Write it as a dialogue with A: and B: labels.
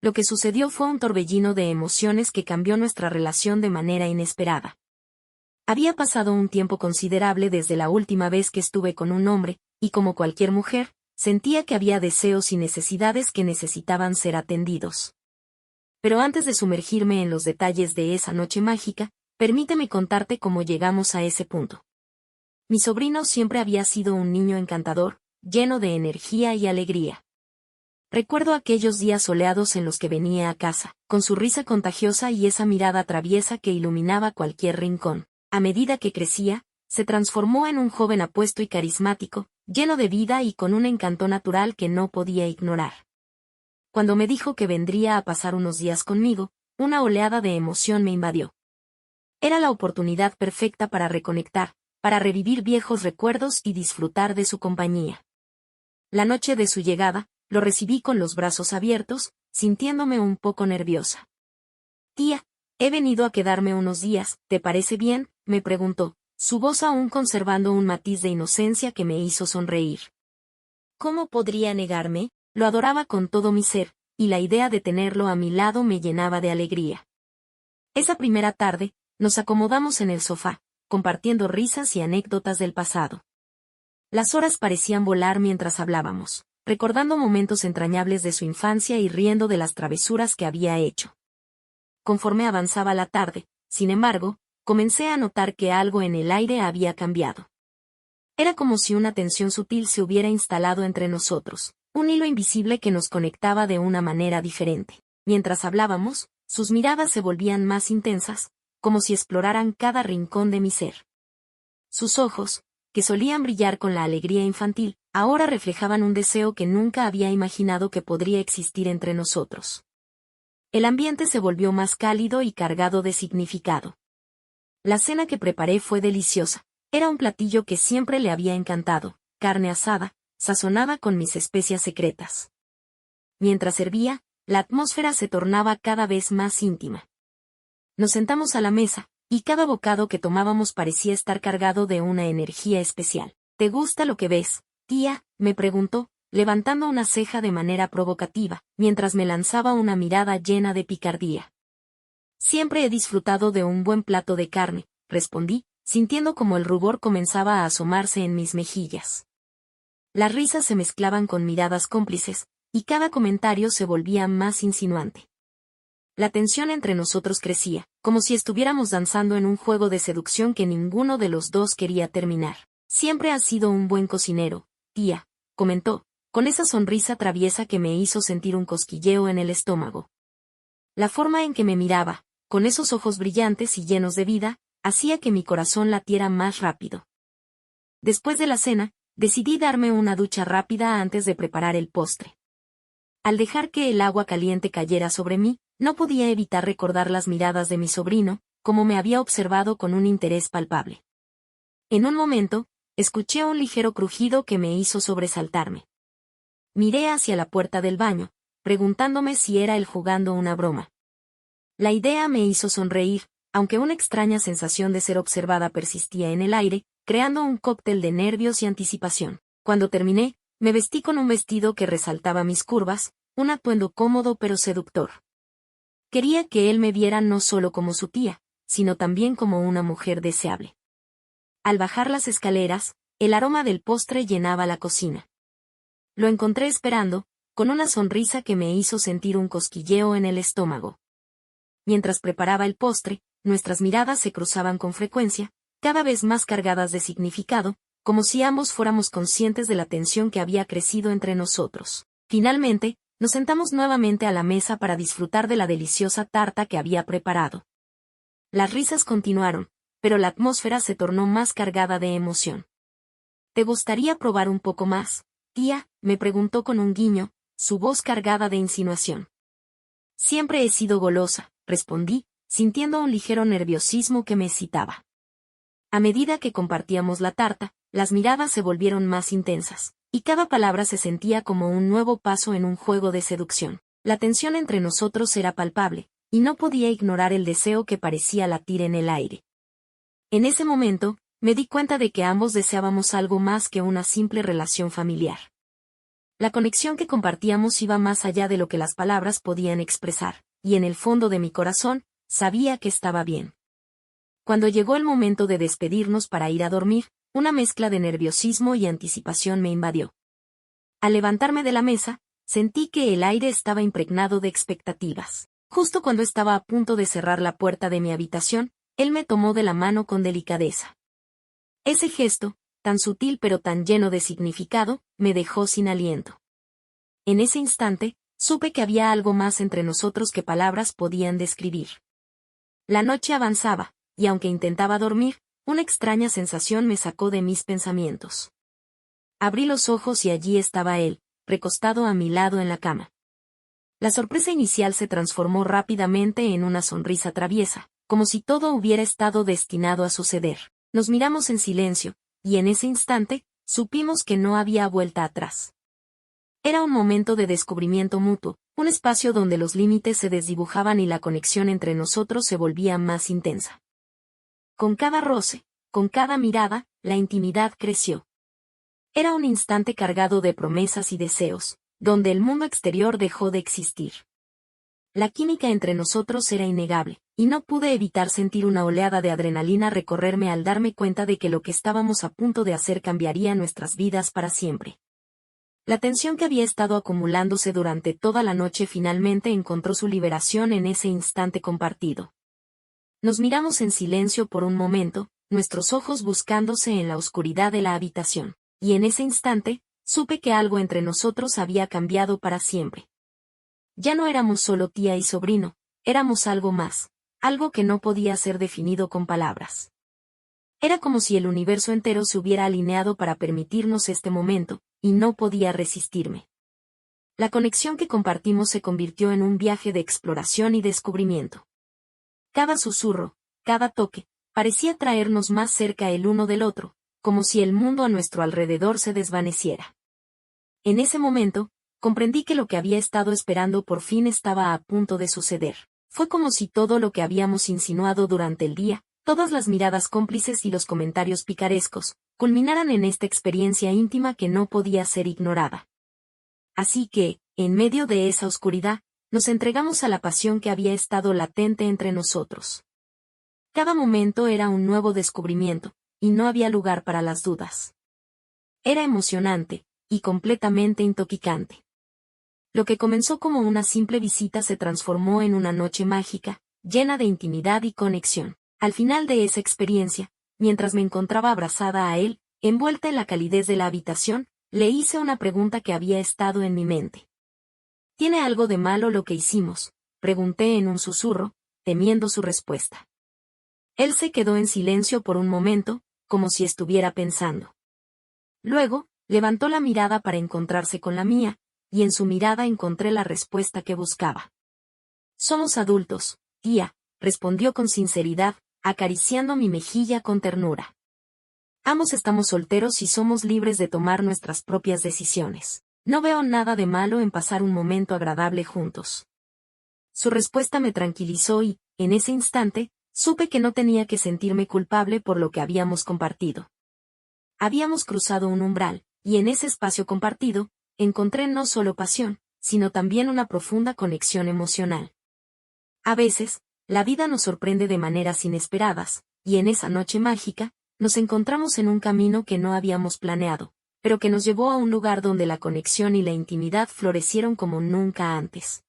A: Lo que sucedió fue un torbellino de emociones que cambió nuestra relación de manera inesperada. Había pasado un tiempo considerable desde la última vez que estuve con un hombre, y como cualquier mujer, sentía que había deseos y necesidades que necesitaban ser atendidos. Pero antes de sumergirme en los detalles de esa noche mágica, permíteme contarte cómo llegamos a ese punto. Mi sobrino siempre había sido un niño encantador, lleno de energía y alegría. Recuerdo aquellos días soleados en los que venía a casa, con su risa contagiosa y esa mirada traviesa que iluminaba cualquier rincón. A medida que crecía, se transformó en un joven apuesto y carismático, lleno de vida y con un encanto natural que no podía ignorar. Cuando me dijo que vendría a pasar unos días conmigo, una oleada de emoción me invadió. Era la oportunidad perfecta para reconectar, para revivir viejos recuerdos y disfrutar de su compañía. La noche de su llegada, lo recibí con los brazos abiertos, sintiéndome un poco nerviosa. «Tía, he venido a quedarme unos días, ¿te parece bien?», me preguntó, su voz aún conservando un matiz de inocencia que me hizo sonreír. ¿Cómo podría negarme? Lo adoraba con todo mi ser, y la idea de tenerlo a mi lado me llenaba de alegría. Esa primera tarde, nos acomodamos en el sofá, compartiendo risas y anécdotas del pasado. Las horas parecían volar mientras hablábamos, recordando momentos entrañables de su infancia y riendo de las travesuras que había hecho. Conforme avanzaba la tarde, sin embargo, comencé a notar que algo en el aire había cambiado. Era como si una tensión sutil se hubiera instalado entre nosotros, un hilo invisible que nos conectaba de una manera diferente. Mientras hablábamos, sus miradas se volvían más intensas, como si exploraran cada rincón de mi ser. Sus ojos, que solían brillar con la alegría infantil, ahora reflejaban un deseo que nunca había imaginado que podría existir entre nosotros. El ambiente se volvió más cálido y cargado de significado. La cena que preparé fue deliciosa. Era un platillo que siempre le había encantado, carne asada, sazonada con mis especias secretas. Mientras servía, la atmósfera se tornaba cada vez más íntima. Nos sentamos a la mesa, y cada bocado que tomábamos parecía estar cargado de una energía especial. «¿Te gusta lo que ves, tía?», me preguntó, levantando una ceja de manera provocativa, mientras me lanzaba una mirada llena de picardía. «Siempre he disfrutado de un buen plato de carne», respondí, sintiendo como el rubor comenzaba a asomarse en mis mejillas. Las risas se mezclaban con miradas cómplices, y cada comentario se volvía más insinuante. La tensión entre nosotros crecía, como si estuviéramos danzando en un juego de seducción que ninguno de los dos quería terminar. «Siempre has sido un buen cocinero, tía», comentó, con esa sonrisa traviesa que me hizo sentir un cosquilleo en el estómago. La forma en que me miraba, con esos ojos brillantes y llenos de vida, hacía que mi corazón latiera más rápido. Después de la cena, decidí darme una ducha rápida antes de preparar el postre. Al dejar que el agua caliente cayera sobre mí, no podía evitar recordar las miradas de mi sobrino, como me había observado con un interés palpable. En un momento, escuché un ligero crujido que me hizo sobresaltarme. Miré hacia la puerta del baño, preguntándome si era él jugando una broma. La idea me hizo sonreír, aunque una extraña sensación de ser observada persistía en el aire, creando un cóctel de nervios y anticipación. Cuando terminé, me vestí con un vestido que resaltaba mis curvas, un atuendo cómodo pero seductor. Quería que él me viera no solo como su tía, sino también como una mujer deseable. Al bajar las escaleras, el aroma del postre llenaba la cocina. Lo encontré esperando, con una sonrisa que me hizo sentir un cosquilleo en el estómago. Mientras preparaba el postre, nuestras miradas se cruzaban con frecuencia, cada vez más cargadas de significado, como si ambos fuéramos conscientes de la tensión que había crecido entre nosotros. Finalmente, nos sentamos nuevamente a la mesa para disfrutar de la deliciosa tarta que había preparado. Las risas continuaron, pero la atmósfera se tornó más cargada de emoción. «¿Te gustaría probar un poco más, tía?», me preguntó con un guiño, su voz cargada de insinuación. «Siempre he sido golosa», respondí, sintiendo un ligero nerviosismo que me excitaba. A medida que compartíamos la tarta, las miradas se volvieron más intensas, y cada palabra se sentía como un nuevo paso en un juego de seducción. La tensión entre nosotros era palpable, y no podía ignorar el deseo que parecía latir en el aire. En ese momento, me di cuenta de que ambos deseábamos algo más que una simple relación familiar. La conexión que compartíamos iba más allá de lo que las palabras podían expresar, y en el fondo de mi corazón, sabía que estaba bien. Cuando llegó el momento de despedirnos para ir a dormir, una mezcla de nerviosismo y anticipación me invadió. Al levantarme de la mesa, sentí que el aire estaba impregnado de expectativas. Justo cuando estaba a punto de cerrar la puerta de mi habitación, él me tomó de la mano con delicadeza. Ese gesto, tan sutil pero tan lleno de significado, me dejó sin aliento. En ese instante, supe que había algo más entre nosotros que palabras podían describir. La noche avanzaba, y aunque intentaba dormir, una extraña sensación me sacó de mis pensamientos. Abrí los ojos y allí estaba él, recostado a mi lado en la cama. La sorpresa inicial se transformó rápidamente en una sonrisa traviesa, como si todo hubiera estado destinado a suceder. Nos miramos en silencio, y en ese instante, supimos que no había vuelta atrás. Era un momento de descubrimiento mutuo, un espacio donde los límites se desdibujaban y la conexión entre nosotros se volvía más intensa. Con cada roce, con cada mirada, la intimidad creció. Era un instante cargado de promesas y deseos, donde el mundo exterior dejó de existir. La química entre nosotros era innegable, y no pude evitar sentir una oleada de adrenalina recorrerme al darme cuenta de que lo que estábamos a punto de hacer cambiaría nuestras vidas para siempre. La tensión que había estado acumulándose durante toda la noche finalmente encontró su liberación en ese instante compartido. Nos miramos en silencio por un momento, nuestros ojos buscándose en la oscuridad de la habitación, y en ese instante, supe que algo entre nosotros había cambiado para siempre. Ya no éramos solo tía y sobrino, éramos algo más, algo que no podía ser definido con palabras. Era como si el universo entero se hubiera alineado para permitirnos este momento, y no podía resistirme. La conexión que compartimos se convirtió en un viaje de exploración y descubrimiento. Cada susurro, cada toque, parecía traernos más cerca el uno del otro, como si el mundo a nuestro alrededor se desvaneciera. En ese momento, comprendí que lo que había estado esperando por fin estaba a punto de suceder. Fue como si todo lo que habíamos insinuado durante el día, todas las miradas cómplices y los comentarios picarescos, culminaran en esta experiencia íntima que no podía ser ignorada. Así que, en medio de esa oscuridad, nos entregamos a la pasión que había estado latente entre nosotros. Cada momento era un nuevo descubrimiento, y no había lugar para las dudas. Era emocionante, y completamente intoxicante. Lo que comenzó como una simple visita se transformó en una noche mágica, llena de intimidad y conexión. Al final de esa experiencia, mientras me encontraba abrazada a él, envuelta en la calidez de la habitación, le hice una pregunta que había estado en mi mente. ¿Tiene algo de malo lo que hicimos?, pregunté en un susurro, temiendo su respuesta. Él se quedó en silencio por un momento, como si estuviera pensando. Luego, levantó la mirada para encontrarse con la mía, y en su mirada encontré la respuesta que buscaba. Somos adultos, tía, respondió con sinceridad, acariciando mi mejilla con ternura. Ambos estamos solteros y somos libres de tomar nuestras propias decisiones. No veo nada de malo en pasar un momento agradable juntos. Su respuesta me tranquilizó y, en ese instante, supe que no tenía que sentirme culpable por lo que habíamos compartido. Habíamos cruzado un umbral, y en ese espacio compartido, encontré no solo pasión, sino también una profunda conexión emocional. A veces, la vida nos sorprende de maneras inesperadas, y en esa noche mágica, nos encontramos en un camino que no habíamos planeado, pero que nos llevó a un lugar donde la conexión y la intimidad florecieron como nunca antes.